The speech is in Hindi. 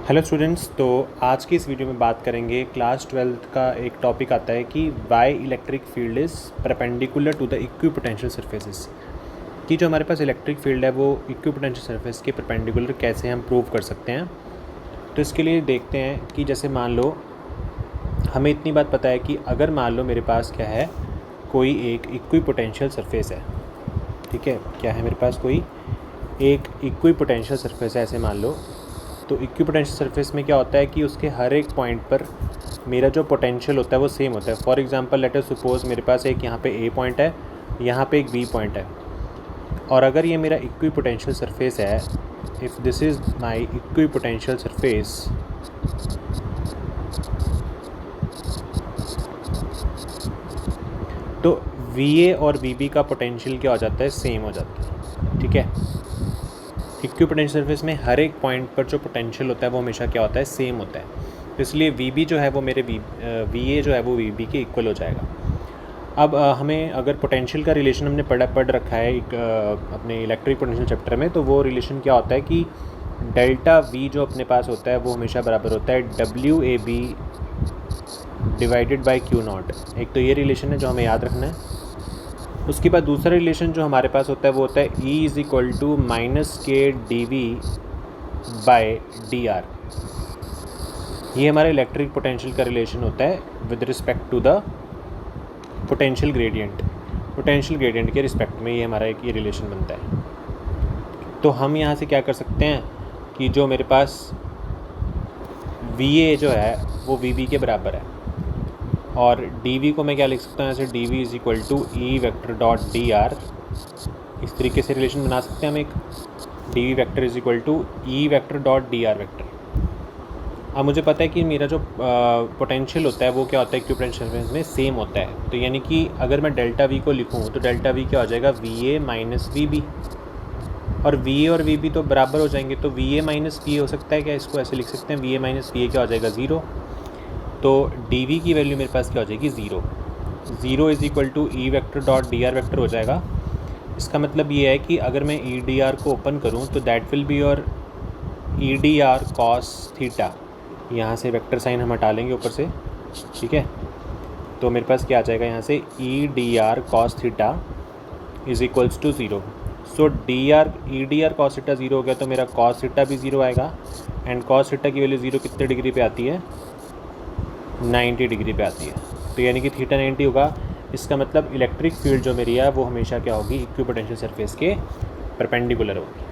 हेलो स्टूडेंट्स, तो आज की इस वीडियो में बात करेंगे क्लास 12th का एक टॉपिक आता है कि why electric field is perpendicular to the equipotential surfaces. कि जो हमारे पास इलेक्ट्रिक फील्ड है वो इक्विपोटेंशियल सरफेस के परपेंडिकुलर कैसे हम प्रूव कर सकते हैं। तो इसके लिए देखते हैं कि जैसे मान लो हमें इतनी बात पता है कि अगर मान लो मेरे पास क्या है, कोई एक इक्विपोटेंशियल सरफेस है। ठीक है, क्या है मेरे पास कोई एक इक्विपोटेंशियल सरफेस है ऐसे मान लो। तो इक्विपोटेंशियल सरफेस में क्या होता है कि उसके हर एक पॉइंट पर मेरा जो पोटेंशियल होता है वो सेम होता है। For example let us suppose मेरे पास एक यहाँ पे ए पॉइंट है, यहाँ पे एक बी पॉइंट है, और अगर ये मेरा इक्विपोटेंशियल सरफेस है, if this is my equipotential surface, तो वी ए और वी बी का पोटेंशियल क्या हो जाता है, सेम हो जाता है। ठीक है, इक्विपोटेंशियल सरफेस में हर एक पॉइंट पर जो पोटेंशियल होता है वो हमेशा क्या होता है, सेम होता है। तो इसलिए वी बी जो है वो मेरे वी ए जो है वो वी बी के इक्वल हो जाएगा। अब हमें अगर पोटेंशियल का रिलेशन हमने पढ़ रखा है अपने इलेक्ट्रिक पोटेंशियल चैप्टर में, तो वो रिलेशन क्या होता है कि डेल्टा वी जो अपने पास होता है वो हमेशा बराबर होता है W A B divided by Q naught. एक तो ये रिलेशन है जो हमें याद रखना है। उसके बाद दूसरा रिलेशन जो हमारे पास होता है वो होता है E is equal to minus के D V by D R. ये हमारे इलेक्ट्रिक पोटेंशियल का रिलेशन होता है with respect to the potential gradient. Potential gradient के रिस्पेक्ट में ये हमारा एक ये रिलेशन बनता है। तो हम यहाँ से क्या कर सकते हैं कि जो मेरे पास वी ए जो है वो वी बी के बराबर है, और डी वी को मैं क्या लिख सकता हूँ, ऐसे D V is equal to E vector dot D R. इस तरीके से रिलेशन बना सकते हैं हम एक, D V vector is equal to E vector dot D R vector. अब मुझे पता है कि मेरा जो पोटेंशियल होता है वो क्या होता है, इक्विपोटेंशियल सरफेस में सेम होता है। तो यानी कि अगर मैं डेल्टा वी को लिखूँ तो डेल्टा वी क्या हो जाएगा, V A minus V B, और वी ए और वी बी तो बराबर हो जाएंगे। तो V A minus V A हो सकता है क्या, इसको ऐसे लिख सकते हैं, V A minus V A क्या हो जाएगा, ज़ीरो। तो डी वी की वैल्यू मेरे पास क्या हो जाएगी, zero. Zero is equal to E vector dot D R vector हो जाएगा। इसका मतलब ये है कि अगर मैं ई डी आर को ओपन करूँ तो that will be your E D R cos theta. यहाँ से वेक्टर साइन हम हटा लेंगे ऊपर से। ठीक है, तो मेरे पास क्या आ जाएगा यहाँ से, E D R cos theta is equals to zero. So E D R cos theta zero हो गया, तो मेरा कॉस थीटा भी ज़ीरो आएगा। एंड कॉस थीटा की वैल्यू ज़ीरो कितने डिग्री पे आती है, 90 डिग्री पे आती है। तो यानी कि थीटा 90 होगा। इसका मतलब इलेक्ट्रिक फील्ड जो मेरी है वो हमेशा क्या होगी, इक्विपोटेंशियल सरफेस के परपेंडिकुलर होगी।